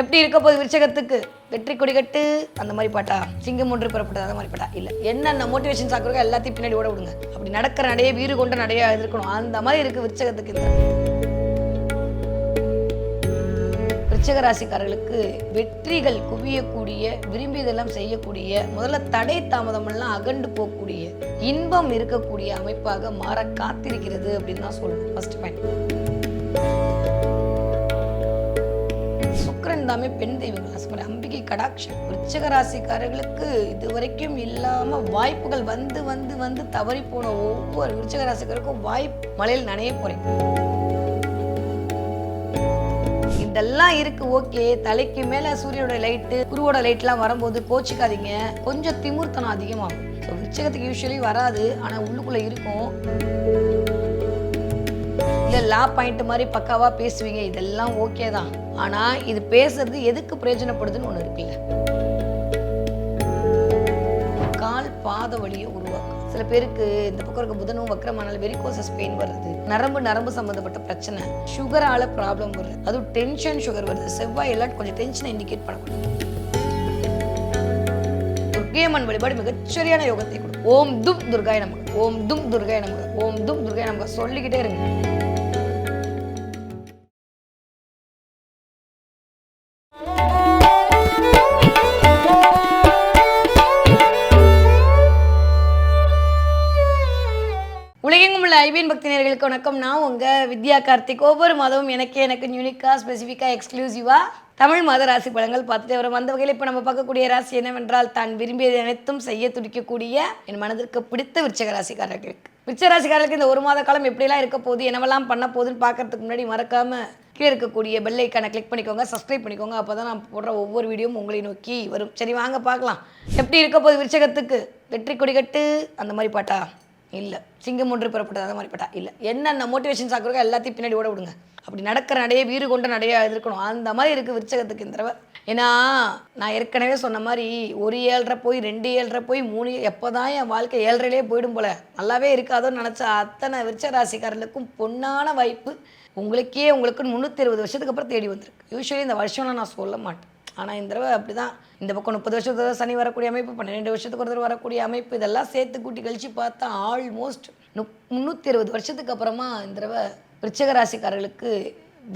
எப்படி இருக்க போது விருச்சகத்துக்கு? வெற்றி கொடி கட்டு அந்த மாதிரி பாட்டா, சிங்கம் ஒன்று புறப்பட்டது அந்த மாதிரி பாட்டா இல்ல. என்னென்ன மோட்டிவேஷன் சாக்குறோம் எல்லாத்தையும் பின்னாடி ஓட விடுங்க. அப்படி நடக்கிற நடையே வீறு கொண்ட நடையா இருக்கணும். அந்த மாதிரி இருக்கு விருச்சகத்துக்கு. இந்த விருச்சக ராசிக்காரர்களுக்கு வெற்றிகள் குவியக்கூடிய, விரும்பியதெல்லாம் செய்யக்கூடிய, முதல்ல தடை தாமதம் எல்லாம் அகண்டு போகக்கூடிய, இன்பம் இருக்கக்கூடிய அமைப்பாக மாற காத்திருக்கிறது அப்படின்னு தான் சொல்லணும். First point. சுக்கிரன் தாமே பெண் தெய்வங்கள் அம்பிகை கடாட்சம். விருச்சக ராசிக்காரர்களுக்கு இதுவரைக்கும் இல்லாம வாய்ப்புகள் வந்து வந்து வந்து தவறி போன ஒவ்வொரு விருச்சக ராசிக்காரருக்கும் வாய்ப்பு மலையில் நனைய போறேன். இதெல்லாம் இருக்கு. ஓகே, தலைக்கு மேல சூரியனோட லைட்டு, குருவோட லைட்லாம் வரும்போது கோச்சிக்காதீங்க. கொஞ்சம் திமிர்த்தனம் அதிகமாகும். விருச்சகத்துக்கு யூஸ்வலி வராது, ஆனா உள்ளுக்குள்ள இருக்கும். இல்ல லா பாயிண்ட் மாதிரி பக்காவா பேசுவீங்க, இதெல்லாம் ஓகே தான். ஆனா இது பேசுறது எதுக்கு பிரயோஜனப்படுதுன்னு ஒண்ணு இருக்குல்ல. கால் பாத வலியை உருவாக்கும். சில பேருக்கு இந்த பக்கம் இருக்க புதனும் வக்ரமானால வெரிகோசஸ் பெயின் வருது, நரம்பு சம்பந்தப்பட்ட பிரச்சனை, சுகரால ப்ராப்ளம் வருது, அதுவும் டென்ஷன் சுகர் வருது. செவ்வாய் எல்லாம் கொஞ்சம் டென்ஷனை இண்டிகேட் பண்ணக்கூடாது. துர்க்கையம்மன் வழிபாடு மிகச்சரியான யோகத்தை கொடுக்கும். ஓம் தும் துர்காய நமக, ஓம் தும் துர்காய நமக, ஓம் தும் துர்காய நமக சொல்லிக்கிட்டே இருங்க. உலகெங்கும் உள்ள ஐபிஎன் பக்தி நேயர்களுக்கு வணக்கம். நான் உங்கள் வித்யா கார்த்திக். ஒவ்வொரு மாதமும் எனக்கு யூனிக்காக ஸ்பெசிஃபிக்காக எக்ஸ்க்ளூசிவாக தமிழ் மாத ராசி பலன்கள் பார்த்துட்டு வரும். அந்த வகையில் இப்போ நம்ம பார்க்கக்கூடிய ராசி என்னவென்றால், தான் விரும்பியதை அனைத்தும் செய்ய துடிக்கக்கூடிய என் மனதிற்கு பிடித்த விருச்சக ராசிக்காரர்களுக்கு. விருச்சக ராசிக்காரர்களுக்கு இந்த ஒரு மாத காலம் எப்படிலாம் இருக்க போகுது, என்னவெல்லாம் பண்ண போகுதுன்னு பார்க்கறதுக்கு முன்னாடி மறக்காமல் கீழே இருக்கக்கூடிய பெல் ஐக்கானை கிளிக் பண்ணிக்கோங்க, சப்ஸ்கிரைப் பண்ணிக்கோங்க. அப்போ தான் நான் போடுற ஒவ்வொரு வீடியோவும் உங்களை நோக்கி வரும். சரி வாங்க பார்க்கலாம். எப்படி இருக்க போகுது விருச்சகத்துக்கு? வெற்றி கொடி கட்டு அந்த மாதிரி பாட்டா இல்லை, சிங்கம் ஒன்று புறப்பட்டது அந்த மாதிரி பாட்டா இல்லை. என்னென்ன மோட்டிவேஷன் சாக்குறோம் எல்லாத்தையும் பின்னாடி ஓட விடுங்க. அப்படி நடக்கிற நடையே வீறு கொண்ட நடையா இருக்கணும். அந்த மாதிரி இருக்குது விருச்சகத்துக்கு இந்த தடவை. ஏன்னா நான் ஏற்கனவே சொன்ன மாதிரி 1 ஏழரை போய் 2 ஏழரை போய் 3 எப்போ தான் என் வாழ்க்கை 7.5 போயிடும் போல, நல்லாவே இருக்காதோன்னு நினச்சா அத்தனை விருச்சக ராசிக்காரர்களுக்கும் பொன்னான வாய்ப்பு உங்களுக்கு 320 வருஷத்துக்கு அப்புறம் தேடி வந்திருக்கு. யூஸ்வலி இந்த வருஷம்லாம் நான் சொல்ல மாட்டேன், ஆனால் இந்த தடவை அப்படி தான். இந்த பக்கம் 30 வருஷத்துக்கு சனி வரக்கூடிய அமைப்பு, 12 வருஷத்துக்கு ஒரு தடவை வரக்கூடிய அமைப்பு, இதெல்லாம் சேர்த்து கூட்டி கழிச்சு பார்த்தா ஆல்மோஸ்ட் 360 வருஷத்துக்கு அப்புறமா இந்த தடவை விருச்சக ராசிக்காரர்களுக்கு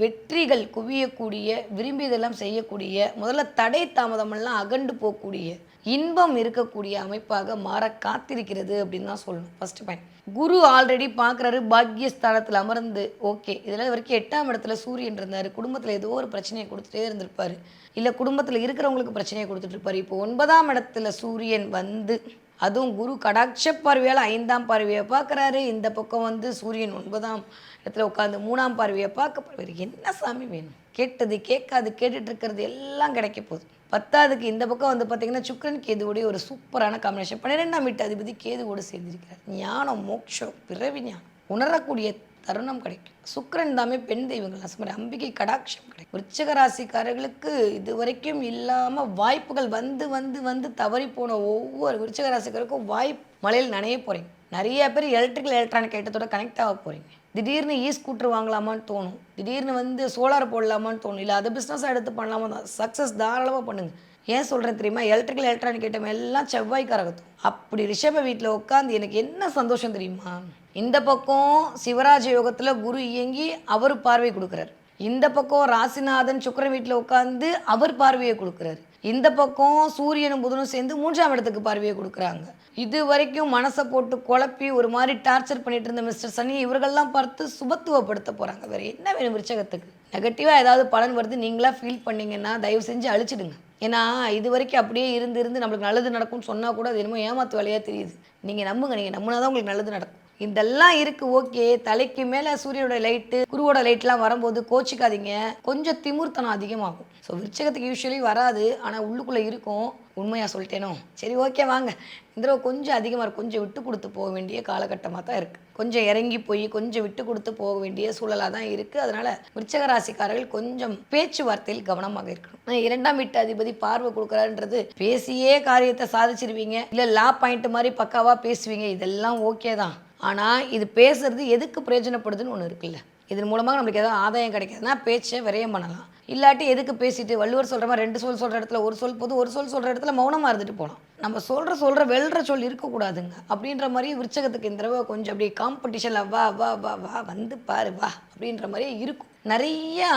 வெற்றிகள் குவியக்கூடிய, விரும்பியதெல்லாம் செய்யக்கூடிய, முதல்ல தடை தாமதமெல்லாம் அகண்டு போகக்கூடிய, இன்பம் இருக்கக்கூடிய அமைப்பாக மாற காத்திருக்கிறது அப்படின்னு தான் சொல்லணும். First point. குரு ஆல்ரெடி பார்க்குறாரு, பாக்யஸ்தானத்தில் அமர்ந்து. ஓகே, இதில் வரைக்கும் 8ஆம் இடத்துல சூரியன் இருந்தார். குடும்பத்தில் ஏதோ ஒரு பிரச்சனையை கொடுத்துட்டே இருந்திருப்பார், இல்லை குடும்பத்தில் இருக்கிறவங்களுக்கு பிரச்சனையை கொடுத்துட்டு இருப்பார். இப்போ 9ஆம் இடத்துல சூரியன் வந்து, அதுவும் குரு கடாட்ச பார்வையால் 5ஆம் பார்வையை பார்க்குறாரு. இந்த பக்கம் வந்து சூரியன் 9ஆம் இடத்துல உட்காந்து 3ஆம் பார்வையை பார்க்க. என்ன சாமி வேணும்? கேட்டது கேட்காது கேட்டுட்டு இருக்கிறது எல்லாம் கிடைக்க போகுது. 10ஆவதுக்கு இந்த பக்கம் வந்து பார்த்தீங்கன்னா சுக்கிரன் கேதுவோடைய ஒரு சூப்பரான காம்பினேஷன். 12ஆம் வீட்டு அதிபதி கேதுவோடு சேர்ந்திருக்கிறார். ஞானம், மோட்சம், பிறவி ஞானம் உணரக்கூடிய தருணம் கிடைக்கும். சுக்கிரன் தாமே பெண் தெய்வங்கள் அம்பிகை கடாட்சம் கிடைக்கும். விருச்சக ராசிக்காரர்களுக்கு இதுவரைக்கும் இல்லாம வாய்ப்புகள் வந்து வந்து வந்து தவறி போன ஒவ்வொரு விருச்சக ராசிக்காரருக்கும் வாய்ப்பு மலையில் நனைய போறீங்க. நிறைய பேர் எலக்ட்ரானிக் ஐட்டத்தோட கனெக்ட் ஆக போறீங்க. திடீர்னு ஸ்கூட்டர் வாங்கலாமான்னு தோணும், திடீர்னு வந்து சோலார் போடலாமான்னு தோணும், இல்லை அதை பிஸ்னஸாக எடுத்து பண்ணலாமா தான். சக்ஸஸ் தாராளமாக பண்ணுங்க. ஏன் சொல்கிறேன் தெரியுமா? எலக்ட்ரானிக் ஐட்டம் எல்லாம் செவ்வாய்க்காரகத்தும். அப்படி ரிஷப வீட்டில் உட்காந்து எனக்கு என்ன சந்தோஷம் தெரியுமா? இந்த பக்கம் சிவராஜ யோகத்தில் குரு இயங்கி அவர் பார்வை கொடுக்குறாரு, இந்த பக்கம் ராசிநாதன் சுக்கிரன் வீட்டில் உட்காந்து அவர் பார்வையை கொடுக்குறாரு, இந்த பக்கம் சூரியனும் புதனும் சேர்ந்து 3ஆம் இடத்துக்கு பார்வையை கொடுக்குறாங்க. இது வரைக்கும் மனசை போட்டு குழப்பி ஒரு மாதிரி டார்ச்சர் பண்ணிட்டு இருந்த மிஸ்டர் சனி இவர்கள்லாம் பார்த்து சுபத்துவப்படுத்த போகிறாங்க. வேறு என்ன வேணும் விருச்சகத்துக்கு? நெகட்டிவாக ஏதாவது பலன் வருது நீங்களாக ஃபீல் பண்ணிங்கன்னா தயவு செஞ்சு அழிச்சிடுங்க. ஏன்னா இது வரைக்கும் அப்படியே இருந்து நம்மளுக்கு நல்லது நடக்கும்னு சொன்னால் கூட அது என்னமோ ஏமாத்து வேலையாக தெரியுது. நீங்கள் நம்புங்க, நீங்கள் நம்பினா தான் உங்களுக்கு நல்லது நடக்கும். இதெல்லாம் இருக்குது. ஓகே, தலைக்கு மேலே சூரியனோட லைட்டு, குருவோட லைட்லாம் வரும்போது கோச்சிக்காதீங்க. கொஞ்சம் திமிர்த்தனம் அதிகமாகும். ஸோ விருச்சகத்துக்கு யூஸ்வலி வராது, ஆனால் உள்ளுக்குள்ளே இருக்கும். உண்மையாக சொல்லிட்டேனோ? சரி ஓகே வாங்க. இந்த தடவை கொஞ்சம் அதிகமாக இருக்கும். கொஞ்சம் விட்டு கொடுத்து போக வேண்டிய காலகட்டமாக தான் இருக்குது. கொஞ்சம் இறங்கி போய் கொஞ்சம் விட்டு கொடுத்து போக வேண்டிய சூழலாக தான் இருக்குது. அதனால் விருச்சக ராசிக்காரர்கள் கொஞ்சம் பேச்சுவார்த்தையில் கவனமாக இருக்கணும். 2ஆம் வீட்டு அதிபதி பார்வை கொடுக்குறாருன்றது பேசியே காரியத்தை சாதிச்சிருவீங்க, இல்லை லா பாயிண்ட் மாதிரி பக்காவாக பேசுவீங்க, இதெல்லாம் ஓகே தான். ஆனால் இது பேசுறது எதுக்கு பிரயோஜனப்படுதுன்னு ஒன்று இருக்குல்ல. இதன் மூலமாக நம்மளுக்கு ஏதாவது ஆதாயம் கிடைக்காதுன்னா பேச்சை விரயம் பண்ணலாம். இல்லாட்டி எதுக்கு பேசிட்டு வள்ளுவர் சொல்கிற மாதிரி 2 சொல் சொல்கிற இடத்துல ஒரு சொல் போது, ஒரு சொல் சொல்கிற இடத்துல மௌனமாக இருந்துட்டு போகலாம். நம்ம சொல்கிற வெல்ற சொல் இருக்கக்கூடாதுங்க அப்படின்ற மாதிரி விருச்சகத்துக்கு இந்த தடவை கொஞ்சம் அப்படியே காம்படிஷனில் வா வா வா வா வந்து பாரு வா அப்படின்ற மாதிரியே இருக்கும். நிறையா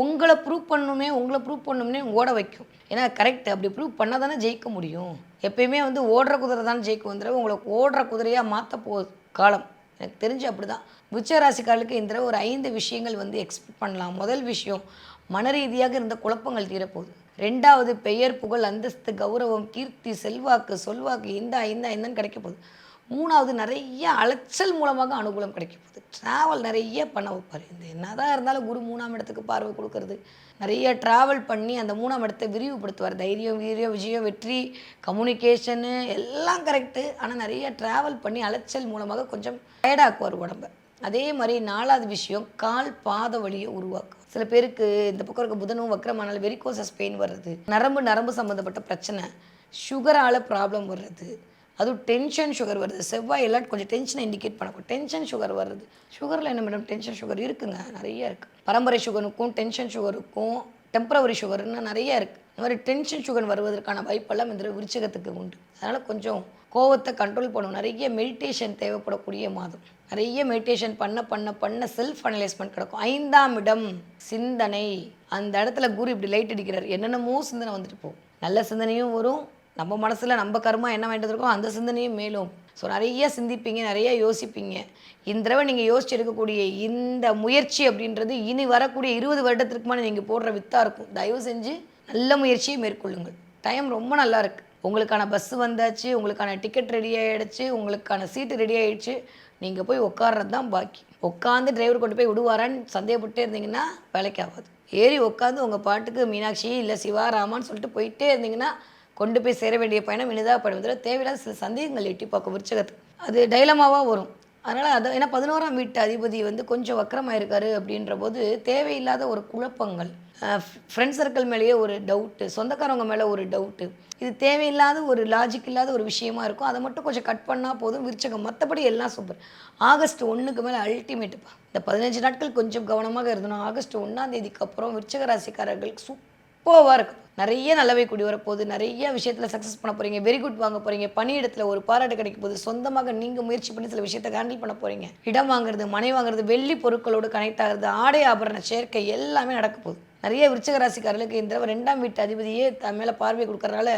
உங்களை ப்ரூவ் பண்ணணும்னே ஓட வைக்கும். ஏன்னா கரெக்ட், அப்படி ப்ரூவ் பண்ணால் தானே ஜெயிக்க முடியும். எப்பயுமே வந்து ஓடுற குதிரை தானே ஜெயிக்கும். வந்துடுற உங்களுக்கு ஓடுற குதிரையாக மாற்ற போகுது காலம். எனக்கு தெரிஞ்சு அப்படி தான். விருச்சிக ராசிக்காரர்களுக்கு இந்த ஒரு 5 விஷயங்கள் வந்து எக்ஸ்பெக்ட் பண்ணலாம். முதல் விஷயம், மன ரீதியாக இருந்த குழப்பங்கள் தீரப்போகுது. 2வது, பெயர் புகழ் அந்தஸ்து கௌரவம் கீர்த்தி செல்வாக்கு சொல்வாக்கு இந்தான்னு கிடைக்க போகுது. 3வது, நிறைய அலைச்சல் மூலமாக அனுகூலம் கிடைக்க போகுது. ட்ராவல் நிறைய பண்ண வைப்பார். இந்த என்னதான் இருந்தாலும் குரு 3ஆம் இடத்துக்கு பார்வை கொடுக்கறது, நிறைய ட்ராவல் பண்ணி அந்த 3ஆம் இடத்தை விரிவுபடுத்துவார். தைரியம் வீரியம் விஜயம் வெற்றி கம்யூனிகேஷனு எல்லாம் கரெக்டு. ஆனால் நிறைய ட்ராவல் பண்ணி அலைச்சல் மூலமாக கொஞ்சம் டயர்டாக்குவார் உடம்பை. அதே மாதிரி 4வது விஷயம், கால் பாத வலியை உருவாக்கும். சில பேருக்கு இந்த பக்கம் இருக்க புதனும் வக்கரமானால வெரிகோசஸ் பெயின் வர்றது, நரம்பு சம்மந்தப்பட்ட பிரச்சனை, சுகரால் ப்ராப்ளம் வர்றது, அதுவும் டென்ஷன் சுகர் வருது. செவ்வாய் எல்லாம் கொஞ்சம் டென்ஷனை இண்டிகேட் பண்ணக்கூடும். டென்ஷன் சுகர் வருது. சுகரில் என்ன மேடம் டென்ஷன் சுகர் இருக்குங்க, நிறைய இருக்குது. பரம்பரை சுகருக்கும் டென்ஷன் சுகருக்கும் டெம்பரவரி சுகர்னு நிறைய இருக்குது. இந்த மாதிரி டென்ஷன் சுகர் வருவதற்கான வாய்ப்பெல்லாம் இந்த விருச்சிகத்துக்கு உண்டு. அதனால் கொஞ்சம் கோவத்தை கண்ட்ரோல் பண்ணணும். நிறைய மெடிடேஷன் தேவைப்படக்கூடிய மாதம். நிறைய மெடிடேஷன் பண்ண செல்ஃப் அனலைஸ்மெண்ட் கிடக்கும். 5ஆம் இடம் சிந்தனை. அந்த இடத்துல குரு இப்படி லைட் அடிக்கிறார். என்னென்னமோ சிந்தனை வந்துட்டு போகும். நல்ல சிந்தனையும் வரும். நம்ம மனசில் நம்ம கர்மா என்ன வேண்டியது இருக்கோ அந்த சிந்தனையும் மேலும். ஸோ நிறைய சிந்திப்பீங்க, நிறைய யோசிப்பீங்க. இந்த தடவை நீங்கள் யோசிச்சு எடுக்கக்கூடிய இந்த முயற்சி அப்படின்றது இனி வரக்கூடிய 20 வருடத்திற்கு மேலே நீங்கள் போடுற வித்தாக இருக்கும். தயவு செஞ்சு நல்ல முயற்சியை மேற்கொள்ளுங்கள். டைம் ரொம்ப நல்லா இருக்குது. உங்களுக்கான பஸ்ஸு வந்தாச்சு, உங்களுக்கான டிக்கெட் ரெடி ஆகிடுச்சு, உங்களுக்கான சீட்டு ரெடி ஆகிடுச்சு. நீங்கள் போய் உட்கார்றது தான் பாக்கி. உட்காந்து டிரைவர் கொண்டு போய் விடுவாரான்னு சந்தேகப்பட்டே இருந்தீங்கன்னா வேலைக்கு ஆகாது. ஏறி உட்காந்து உங்கள் பாட்டுக்கு மீனாட்சி இல்லை சிவாராமான்னு சொல்லிட்டு போயிட்டே இருந்தீங்கன்னா கொண்டு போய் சேர வேண்டிய பயணம் இனிதாக படுவதில் தேவையில்லாத சில சந்தேகங்கள் எட்டி பார்க்கும் விருச்சிகத்துக்கு. அது டைலமாவாக வரும். அதனால் அது ஏன்னா 11ஆம் வீட்டு அதிபதி வந்து கொஞ்சம் வக்கரமாக இருக்காரு அப்படின்ற போது தேவையில்லாத ஒரு குழப்பங்கள், ஃப்ரெண்ட் சர்க்கிள் மேலேயே ஒரு டவுட்டு, சொந்தக்காரவங்க மேலே ஒரு டவுட்டு, இது தேவையில்லாத ஒரு லாஜிக் இல்லாத ஒரு விஷயமா இருக்கும். அதை மட்டும் கொஞ்சம் கட் பண்ணால் போதும் விருச்சிகம். மற்றபடி எல்லாம் சூப்பர். ஆகஸ்ட் 1க்கு மேலே அல்டிமேட்டுப்பா. இந்த 15 நாட்கள் கொஞ்சம் கவனமாக இருந்தோம். ஆகஸ்ட் 1ஆம் தேதிக்கு அப்புறம் விருச்சிக ராசிக்காரர்களுக்கு சூப்பராக இருக்கும். நிறைய நல்லவை கூடி வரப்போகுது. நிறைய விஷயத்தில் சக்ஸஸ் பண்ண போகிறீங்க. வெரி குட் வாங்க போகிறீங்க. பணியிடத்தில் ஒரு பாராட்டு கிடைக்க போகுது. சொந்தமாக நீங்கள் முயற்சி பண்ணி சில விஷயத்தை ஹேண்டில் பண்ண போகிறீங்க. இடம் வாங்குறது, மனை வாங்குறது, வெள்ளி பொருட்களோடு கனெக்ட் ஆகிறது, ஆடை ஆபரண சேர்க்கை எல்லாமே நடக்க போகுது. நிறைய விருச்சிக ராசிக்காரர்களுக்கு இந்த 2ஆம் வீட்டு அதிபதியே தன் மேலே பார்வை கொடுக்கறனால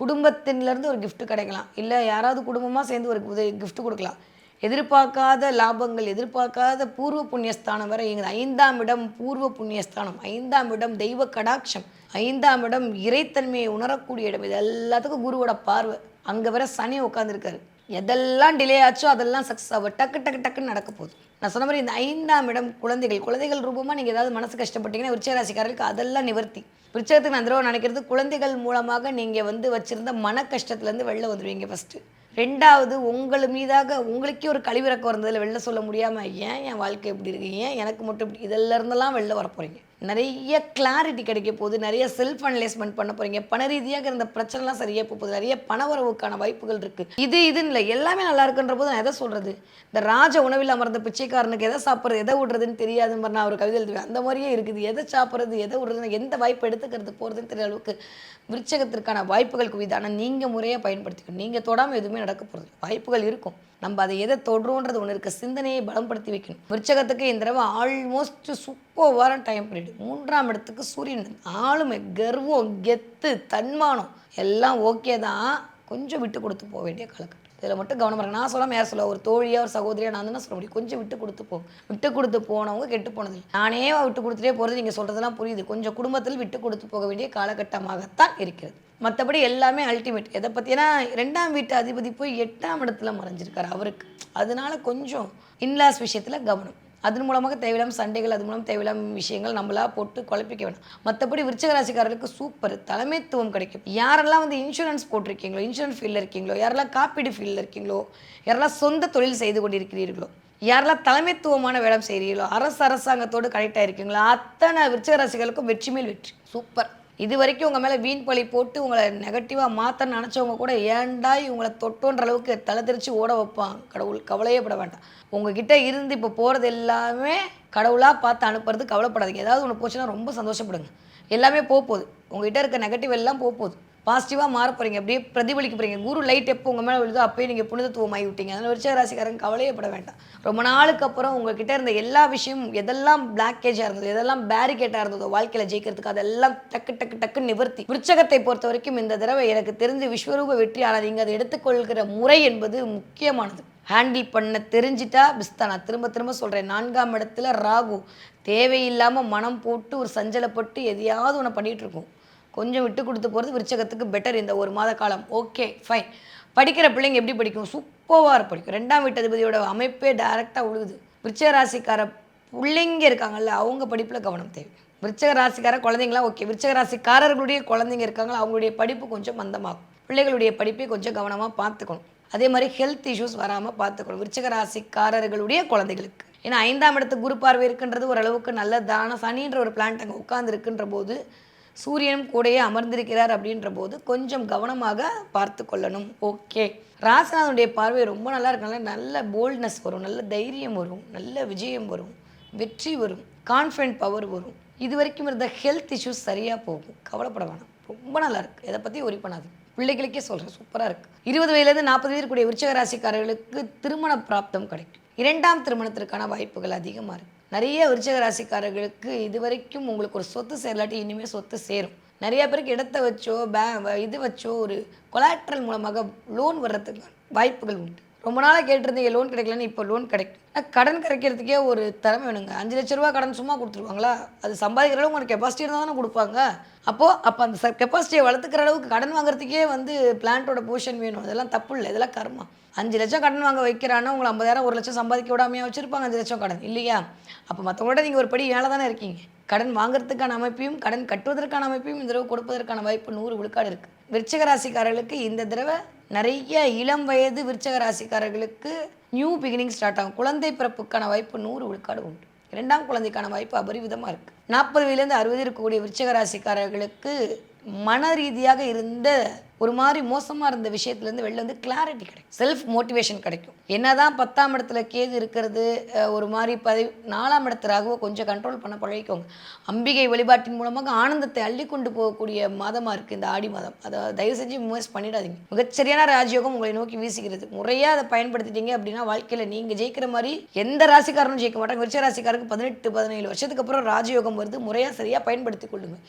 குடும்பத்திலேருந்து ஒரு கிஃப்ட் கிடைக்கலாம். இல்லை யாராவது குடும்பமாக சேர்ந்து ஒரு கிஃப்ட் கொடுக்கலாம். எதிர்பார்க்காத லாபங்கள், எதிர்பார்க்காத பூர்வ புண்ணியஸ்தானம் வரை எங்கள் 5ஆம் இடம் பூர்வ புண்ணியஸ்தானம், 5ஆம் இடம் தெய்வ கடாட்சம், 5ஆம் இடம் இறைத்தன்மையை உணரக்கூடிய இடம். இது எல்லாத்துக்கும் குருவோட பார்வை. அங்கே வர சனி உட்காந்துருக்காரு. எதெல்லாம் டிலே ஆச்சோ அதெல்லாம் சக்ஸஸ் ஆகும். டக்குன்னு நடக்க போகுது. நான் சொன்ன மாதிரி இந்த 5ஆம் இடம் குழந்தைகள் ரூபமாக நீங்கள் ஏதாவது மனசு கஷ்டப்பட்டீங்கன்னா விருச்சிக ராசிக்காரர்களுக்கு அதெல்லாம் நிவர்த்தி. விருச்சிகத்துக்கு நான் தடவை நினைக்கிறது, குழந்தைகள் மூலமாக நீங்கள் வந்து வச்சுருந்த மன கஷ்டத்துலேருந்து வெளில வந்துடுவீங்க ஃபஸ்ட்டு. 2வது, உங்கள் மீதாக உங்களுக்கே ஒரு கழிவிறக்கம் வந்ததில் வெளில சொல்ல முடியாமல் ஏன் என் வாழ்க்கை எப்படி இருக்குது, ஏன் எனக்கு மட்டும் இப்படி, இதெல்லாம் இருந்தெல்லாம் வெளில வர போகிறீங்க. நிறைய கிளாரிட்டி கிடைக்க போகுது. நிறைய செல்ஃப் அனலைஸ்மெண்ட் பண்ண போகிறீங்க. பண ரீதியாக இருந்த பிரச்சனைலாம் சரியாக போகுது. நிறைய பணவரவுக்கான வாய்ப்புகள் இருக்குது. இதுன்னு இல்லை, எல்லாமே நல்லா இருக்குன்ற போது நான் எதை சொல்கிறது, இந்த ராஜ உணவில் அமர்ந்த பிச்சைக்காரனுக்கு எதை சாப்பிட்றது எதை விடுறதுன்னு தெரியாத மாதிரி நான் ஒரு கவிதை எழுதுவேன். அந்த மாதிரியே இருக்குது. எதை சாப்பிட்றது எதை விடுறதுன்னு, எந்த வாய்ப்பு எடுத்துக்கிறது போகிறதுன்னு தெரிய அளவுக்கு விருச்சிகத்திற்கான வாய்ப்புகள் குவிது. ஆனால் நீங்கள் முறையாக பயன்படுத்திக்கணும். நீங்கள் தொடாமல் எதுவுமே நடக்க போகிறது வாய்ப்புகள் இருக்கும். நம்ம அதை எதை தொடுறோன்றது ஒன்று இருக்க, சிந்தனையை பலப்படுத்தி வைக்கணும். விருச்சிகத்துக்கு இந்த தடவை ஆல்மோஸ்ட் சூப்பரான டைம் பீரியட். 3ஆம் இடத்துக்கு சூரியன். ஆளுமை, கர்வம், கெத்து, தன்மானம் எல்லாம் ஓகே தான். கொஞ்சம் விட்டு கொடுத்து போக வேண்டிய காலகட்டம். இதில் மட்டும் கவனமாக இருக்கு. நான் சொல்லாமல் யார் சொல்ல, ஒரு தோழியாக ஒரு சகோதரியாக நான் தான் சொல்ல முடியும். கொஞ்சம் விட்டு கொடுத்து போனவங்க கெட்டு போனதில்லை. நானே விட்டு கொடுத்துட்டே போகிறது நீங்கள் சொல்கிறதெல்லாம் புரியுது. கொஞ்சம் குடும்பத்தில் விட்டு கொடுத்து போக வேண்டிய காலகட்டமாகத்தான் இருக்கிறது. மற்றபடி எல்லாமே அல்டிமேட். எதை பற்றினா 2ஆம் வீட்டு அதிபதி போய் 8ஆம் இடத்துல மறைஞ்சிருக்காரு அவருக்கு. அதனால கொஞ்சம் இன்லாஸ் விஷயத்தில் கவனம். அதன் மூலமாக தேவையில்லாமல் சண்டைகள், அது மூலம் தேவையில்லாமல் விஷயங்கள் நம்மளா போட்டு குழப்பிக்க வேணும். மற்றபடி விருச்சிக ராசிக்காரர்களுக்கு சூப்பர் தலைமைத்துவம் கிடைக்கும். யாரெல்லாம் வந்து இன்சூரன்ஸ் போட்டிருக்கீங்களோ, இன்சூரன்ஸ் ஃபீல்டில் இருக்கீங்களோ, யாரெல்லாம் காப்பீடு ஃபீல்டில் இருக்கீங்களோ, யாரெல்லாம் சொந்த தொழில் செய்து கொண்டிருக்கிறீர்களோ, யாரெல்லாம் தலைமைத்துவமான வேலை செய்கிறீங்களோ, அரசாங்கத்தோடு கனெக்ட் ஆகிருக்கீங்களோ, அத்தனை விருச்சிக ராசிகளுக்கும் வெற்றி மேல் வெற்றி. சூப்பர். இது வரைக்கும் உங்கள் மேலே வீண் பழி போட்டு உங்களை நெகட்டிவாக மாற்ற நினச்சவங்க கூட ஏன்டா இவங்களை தொட்டோன்ற அளவுக்கு தலை தெரிச்சு ஓட வைப்பான் கடவுள். கவலையே பட வேண்டாம். உங்ககிட்ட இருந்து இப்போ போகிறது எல்லாமே கடவுளாக பார்த்து அனுப்புறது. கவலைப்படாதீங்க. ஏதாவது ஒன்று போச்சுன்னா ரொம்ப சந்தோஷப்படுங்க. எல்லாமே போகுது. உங்ககிட்ட இருக்க நெகட்டிவ் எல்லாம் போகுது. பாசிட்டிவாக மாற போகிறீங்க. அப்படியே பிரதிபலிக்க போகிறீங்க. குரு லைட் எப்போ உங்கள் மேலே விழுதோ அப்போயே நீங்கள் புனிதத்துவம் ஆகி விட்டீங்க. அதனால் விருச்சிக ராசிக்காரங்க கவலையப்பட வேண்டாம். ரொம்ப நாளுக்கு அப்புறம் உங்ககிட்ட இருந்த எல்லா விஷயமும் எதெல்லாம் பிளாக்கேஜாக இருந்தது, எதெல்லாம் பேரிகேட்டாக இருந்ததோ வாழ்க்கையில் ஜெயிக்கிறதுக்கு அதெல்லாம் டக்கு டக்கு டக்கு நிவர்த்தி. விருச்சகத்தை பொறுத்த வரைக்கும் இந்த தடவை எனக்கு தெரிஞ்சு விஸ்வரூப வெற்றி ஆனது. அதை எடுத்துக்கொள்கிற முறை என்பது முக்கியமானது. ஹேண்டில் பண்ண தெரிஞ்சிட்டா பிஸ்தான். நான் திரும்ப திரும்ப சொல்கிறேன், 4ஆம் இடத்துல ராகு தேவையில்லாமல் மனம் போட்டு ஒரு சஞ்சலப்பட்டு எதையாவது ஒன்று பண்ணிகிட்டு இருக்கும். கொஞ்சம் விட்டு கொடுத்து போகிறது விருச்சகத்துக்கு பெட்டர் இந்த ஒரு மாத காலம். Okay fine. படிக்கிற பிள்ளைங்க எப்படி படிக்கும்? சூப்பராக படிக்கும். 2ஆம் வீட்டதிபதியோட அமைப்பே டைரெக்டாக உழுகுது. விருச்சிக ராசிக்கார பிள்ளைங்க இருக்காங்கல்ல, அவங்க படிப்பில் கவனம் தேவை. விருச்சிக ராசிக்கார குழந்தைங்களாம் ஓகே. விருச்சிக ராசிக்காரர்களுடைய குழந்தைங்க இருக்காங்களா, அவங்களுடைய படிப்பு கொஞ்சம் மந்தமாகும். பிள்ளைகளுடைய படிப்பை கொஞ்சம் கவனமாக பார்த்துக்கணும். அதே மாதிரி ஹெல்த் இஷ்யூஸ் வராமல் பார்த்துக்கணும் விருச்சிக ராசிக்காரர்களுடைய குழந்தைகளுக்கு. ஏன்னா 5ஆம் இடத்துக்கு குரு பார்வை இருக்குன்றது ஓரளவுக்கு நல்லதான. சனின்ற ஒரு பிளான்ட் அங்கே உட்கார்ந்து இருக்குன்ற போது சூரியனும் கூடையே அமர்ந்திருக்கிறார் அப்படின்ற போது கொஞ்சம் கவனமாக பார்த்து கொள்ளணும். ஓகே. ராசிநாதனுடைய பார்வை ரொம்ப நல்லா இருக்கனால நல்ல போல்ட்னஸ் வரும், நல்ல தைரியம் வரும், நல்ல விஜயம் வரும், வெற்றி வரும், கான்ஃபிடென்ட் பவர் வரும். இது வரைக்கும் இருந்த ஹெல்த் இஷ்யூஸ் சரியாக போகும். கவலைப்பட வேணாம். ரொம்ப நல்லா இருக்குது. எதை பற்றி ஒரி பண்ணாது. பிள்ளைகளுக்கே சொல்கிறேன், சூப்பராக இருக்குது. 20 வயதுலேருந்து 40 வயது கூடிய விருச்சிக ராசிக்காரர்களுக்கு திருமண பிராப்தம் கிடைக்கும். 2ஆம் திருமணத்திற்கான வாய்ப்புகள் அதிகமாக இருக்குது. நிறைய விருச்சிக ராசிக்காரர்களுக்கு இது வரைக்கும் உங்களுக்கு ஒரு சொத்து சேரலாட்டி இனிமேல் சொத்து சேரும். நிறைய பேருக்கு இடத்த வச்சோ இது வச்சோ ஒரு கொலாட்ரல் மூலமாக லோன் வர்றதுக்கு வாய்ப்புகள் உண்டு. ரொம்ப நாளாக கேட்டிருந்தீங்க லோன் கிடைக்கலன்னு, இப்போ லோன் கிடைக்கும். கடன் கிடைக்கிறதுக்கே ஒரு திறமை வேணுங்க. 5 லட்ச ரூபா கடன் சும்மா கொடுத்துருவாங்களா? அது சம்பாதிக்கிற அளவுக்கு உங்களுக்கு கெப்பாசிட்டி இருந்தால் தானே கொடுப்பாங்க. அப்போ அந்த கெப்பாசிட்டியை வளர்த்துக்கிற அளவுக்கு கடன் வாங்குறதுக்கே பிளான்ட்டோட பொசிஷன் வேணும். அதெல்லாம் தப்பு இல்லை, இதெல்லாம் கர்மா. 5 லட்சம் கடன் வாங்க வைக்கிறான்னா உங்களை 50,000 1 லட்சம் சம்பாதிக்க விடாமையாக வச்சுருப்பாங்க. 5 லட்சம் கடன் இல்லையா? அப்போ மற்றவங்களோட நீங்கள் ஒரு படி மேலே தானே இருக்கீங்க. கடன் வாங்குறதுக்கான அமைப்பையும் கடன் கட்டுவதற்கான அமைப்பையும் இந்த தடவை கொடுப்பதற்கான வாய்ப்பு 100 விழுக்காடு இருக்குது. விருச்சிக ராசிக்காரர்களுக்கு இந்த தடவை நிறைய இளம் வயது விருச்சிக ராசிக்காரர்களுக்கு நியூ பிகினிங் ஸ்டார்ட் ஆகும். குழந்தை பிறப்புக்கான வாய்ப்பு 100 விழுக்காடு உண்டு. 2ஆம் குழந்தைக்கான வாய்ப்பு அபரிவிதமாக இருக்குது. 40 வயதுலேருந்து 60 இருக்கக்கூடிய விருச்சிக ராசிக்காரர்களுக்கு மன ரீதியாக இருந்த ஒரு மாதிரி மோசமாக இருந்த விஷயத்துலேருந்து வெளில வந்து கிளாரிட்டி கிடைக்கும். செல்ஃப் மோட்டிவேஷன் கிடைக்கும். என்னதான் 10ஆம் இடத்துல கேது இருக்கிறது ஒரு மாதிரி 4ஆம் இடத்துலாகவோ கொஞ்சம் கண்ட்ரோல் பண்ண பழகிக்கோங்க. அம்பிகை வழிபாட்டின் மூலமாக ஆனந்தத்தை அள்ளி கொண்டு போகக்கூடிய மாதமாக இருக்குது இந்த ஆடி மாதம். அதை தயவு செஞ்சு இன்வெஸ்ட் பண்ணிடாதீங்க. மிகச்சரியான ராஜயோகம் உங்களை நோக்கி வீசுகிறது. முறையாக அதை பயன்படுத்திட்டீங்க அப்படின்னா வாழ்க்கையில் நீங்கள் ஜெயிக்கிற மாதிரி எந்த ராசிக்காரனும் ஜெயிக்க மாட்டாங்க. விருச்சிக ராசிக்காரருக்கு 18-17 வருஷத்துக்கு அப்புறம் ராஜயோகம் வருது. முறையாக சரியாக பயன்படுத்தி கொள்ளுங்கள்.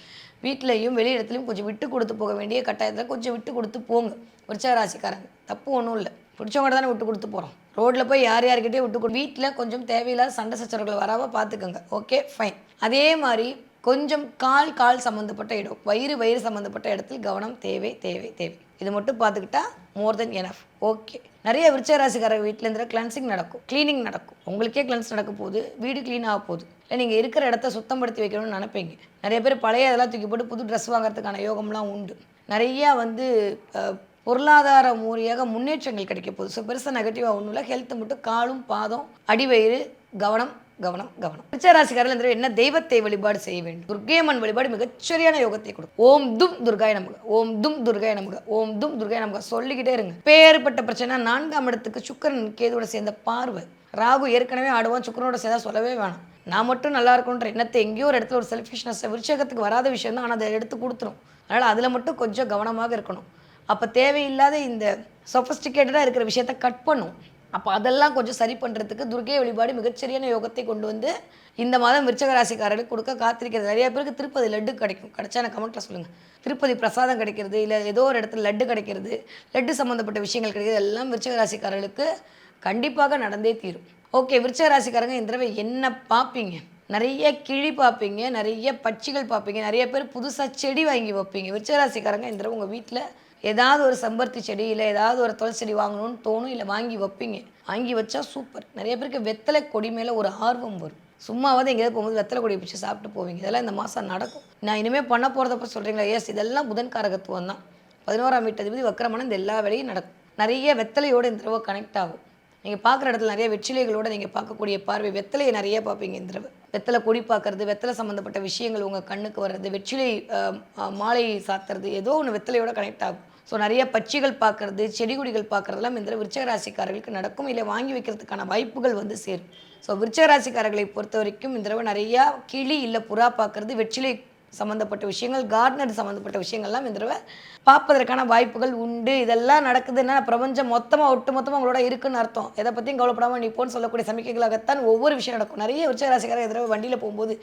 வீட்டிலையும் வெளியிடத்துலையும் கொஞ்சம் விட்டு கொடுத்து போக வேண்டிய கட்டாயத்தில் கொஞ்சம் விட்டு கொடுத்து போங்க. விருச்சிக ராசிக்காரங்க தப்பு ஒன்றும் இல்லை. பிடிச்சவங்க தானே விட்டு கொடுத்து போகிறோம். ரோட்டில் போய் யார்கிட்டே விட்டு வீட்டில் கொஞ்சம் தேவையில்லாத சண்டை சச்சரவுகள் வராமல் பார்த்துக்கோங்க. Okay fine. அதே மாதிரி கொஞ்சம் கால் சம்மந்தப்பட்ட இடம், வயிறு சம்மந்தப்பட்ட இடத்தில் கவனம் தேவை. இது மட்டும் பார்த்துக்கிட்டா மோர் தென் எனஃப். ஓகே. நிறைய விருச்சிக ராசிக்காரங்க வீட்டில் இருந்து கிளென்சிங் நடக்கும், க்ளீனிங் நடக்கும். உங்களுக்கே கிளென்ஸ் நடக்க போகுது, வீடு க்ளீன் ஆக போகுது. இல்லை நீங்கள் இருக்கிற இடத்த சுத்தப்படுத்தி வைக்கணும்னு நினைப்பீங்க. நிறைய பேர் பழைய இதெல்லாம் தூக்கி போட்டு புது ட்ரெஸ் வாங்குறதுக்கான யோகம்லாம் உண்டு. நிறையா பொருளாதார மூலியாக முன்னேற்றங்கள் கிடைக்க போகுது. ஸோ பெருசாக நெகட்டிவாக ஒன்றும் இல்லை. ஹெல்த்து மட்டும் காலும் பாதம் அடிவயிறு கவனம். விருச்சிக ராசிக்காரர்கள் இந்த என்ன தெய்வத்தை வழிபாடு செய்ய வேண்டும்? துர்க்கையம்மன் வழிபாடு மிகச்சரியான யோகத்தை கொடுக்கும். ஓம் தும் துர்காய நமக, ஓம் தும் துர்காய நமக, ஓம் தும் துர்காய நமக சொல்லிக்கிட்டே இருங்க. பேறுபட்ட பிரச்சனை 4ஆம் இடத்துக்கு சுக்கிரன் கேதுவோட சேர்ந்த பார்வை. ராகு ஏற்கனவே ஆடுவான், சுக்கிரனோட சேர்ந்தா சொல்லவே வேணாம். நான் மட்டும் நல்லா இருக்குன்ற எண்ணத்தை எங்கேயோ ஒரு இடத்துல ஒரு செல்ஃபிஷ்னஸ் விருச்சிகத்துக்கு வராத விஷயம் தான், ஆனால் அதை எடுத்து கொடுத்துரும். அதனால் அதில் மட்டும் கொஞ்சம் கவனமாக இருக்கணும். அப்போ தேவையில்லாத இந்த சொஃபஸ்டிகேட்டடாக இருக்கிற விஷயத்தை கட் பண்ணும். அப்போ அதெல்லாம் கொஞ்சம் சரி பண்ணுறதுக்கு துர்க்கை வழிபாடு மிகச்சரியான யோகத்தை கொண்டு வந்து இந்த மாதம் விருச்சிக ராசிக்காரர்களுக்கு கொடுக்க காத்திருக்கிறது. நிறைய பேருக்கு திருப்பதி லட்டு கிடைக்கும். கிடைச்சா எனக்கு கமெண்ட்டில் சொல்லுங்கள். திருப்பதி பிரசாதம் கிடைக்கிறது, இல்லை ஏதோ ஒரு இடத்துல லட்டு கிடைக்கிறது, லட்டு சம்மந்தப்பட்ட விஷயங்கள் கிடைக்கிறது, எல்லாம் விருச்சிக ராசிக்காரர்களுக்கு கண்டிப்பாக நடந்தே தீரும். ஓகே. விருச்சிக ராசிக்காரங்க இந்த தடவை என்ன பார்ப்பீங்க? நிறைய கிளி பார்ப்பீங்க, நிறைய பட்சிகள் பார்ப்பீங்க, நிறைய பேர் புதுசாக செடி வாங்கி வைப்பீங்க. விருச்சிக ராசிக்காரங்க இந்த தடவை உங்கள் வீட்டில் ஏதாவது ஒரு செம்பருத்தி செடி இல்லை ஏதாவது ஒரு துளசி செடி வாங்கணும்னு தோணும், இல்லை வாங்கி வைப்பீங்க. வாங்கி வச்சா சூப்பர். நிறைய பேருக்கு வெத்தலை கொடி மேலே ஒரு ஆர்வம் வரும். சும்மாவது எங்கேயாவது போகும்போது வெத்தலை கொடி பிடிச்சி சாப்பிட்டு போவீங்க. இதெல்லாம் இந்த மாதம் நடக்கும். நான் இனிமேல் பண்ண போகிறதப்ப சொல்கிறீங்களா? எஸ், இதெல்லாம் புதன் காரகத்துவம் தான். 11ஆம் வீட்டு அதிபதி வக்கரமான இந்த எல்லா வேலையும் நடக்கும். நிறைய வெத்தலையோடு இந்த தடவை கனெக்ட் ஆகும். நீங்கள் பார்க்குற இடத்துல நிறைய வெற்றிலைகளோட நீங்கள் பார்க்கக்கூடிய பார்வை, வெத்தலையை நிறைய பார்ப்பீங்க இந்த தடவை. வெத்தலை கொடி பார்க்கறது, வெத்தலை சம்மந்தப்பட்ட விஷயங்கள் உங்கள் கண்ணுக்கு வர்றது, வெற்றிலை மாலை சாத்துறது, ஏதோ ஒன்று வெத்தலையோட கனெக்ட் ஆகும். ஸோ நிறைய பட்சிகள் பார்க்குறது, செடி கொடிகள் பார்க்குறதெல்லாம் இந்த விருச்சிக ராசிக்காரர்களுக்கு நடக்கும். இல்லை வாங்கி வைக்கிறதுக்கான வாய்ப்புகள் வந்து சேரும். ஸோ விருச்சிக ராசிக்காரர்களை பொறுத்த வரைக்கும் இந்த தடவை நிறையா கிளி இல்லை புறா பார்க்குறது, வெற்றிலை சம்மந்தப்பட்ட விஷயங்கள், கார்டனர் சம்மந்தப்பட்ட விஷயங்கள்லாம் இந்த தடவை பார்ப்பதற்கான வாய்ப்புகள் உண்டு. இதெல்லாம் நடக்குதுன்னா பிரபஞ்சம் மொத்தமாக ஒட்டு மொத்தமாக உங்களோட இருக்குன்னு அர்த்தம். எதை பற்றியும் கவலைப்படாமல் நிற்போன்னு சொல்லக்கூடிய சமிக்கைகளாகத்தான் ஒவ்வொரு விஷயம் நடக்கும். நிறைய விருச்சிக ராசிக்காரர் இந்த தடவை வண்டியில் போகும்போது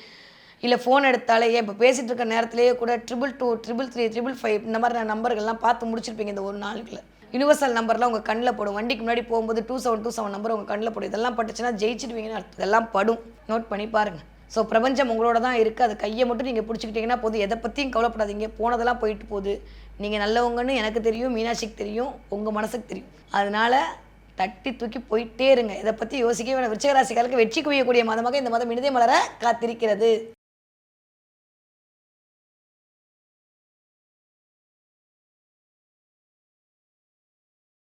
இல்லை ஃபோன் எடுத்தாலே, இப்போ பேசிகிட்டு இருக்க நேரத்திலேயே கூட 222 333 555 இந்த மாதிரி நம்பர்கள்லாம் பார்த்து முடிச்சிருப்பீங்க இந்த ஒரு நாளுக்குள்ள. யுனிவர்சல் நம்பர்லாம் உங்கள் கண்ணில் போடும். வண்டிக்கு முன்னாடி போகும்போது 2727 நம்பர் உங்கள் கண்ணில் போடும். இதெல்லாம் பட்டுச்சுன்னா ஜெயிச்சிடுவீங்கன்னு அர்த்தம். இதெல்லாம் படும், நோட் பண்ணி பாருங்கள். ஸோ பிரபஞ்சம் உங்களோட தான் இருக்குது. அது கையை மட்டும் நீங்கள் பிடிச்சிக்கிட்டிங்கன்னா போதும். எதை பற்றியும் கவலைப்படாதீங்க. போனதெல்லாம் போயிட்டு போகுது. நீங்கள் நல்லவங்கன்னு எனக்கு தெரியும், மீனாட்சிக்கு தெரியும், உங்கள் மனசுக்கு தெரியும். அதனால் தட்டி தூக்கி போயிட்டே இருங்க. இதை பற்றி யோசிக்கவே வேணாம். விருச்சிக ராசிக்காரருக்கு வெற்றி குவியக்கூடிய மாதமாக இந்த மாதம் இனிதே மலர காத்திருக்கிறது.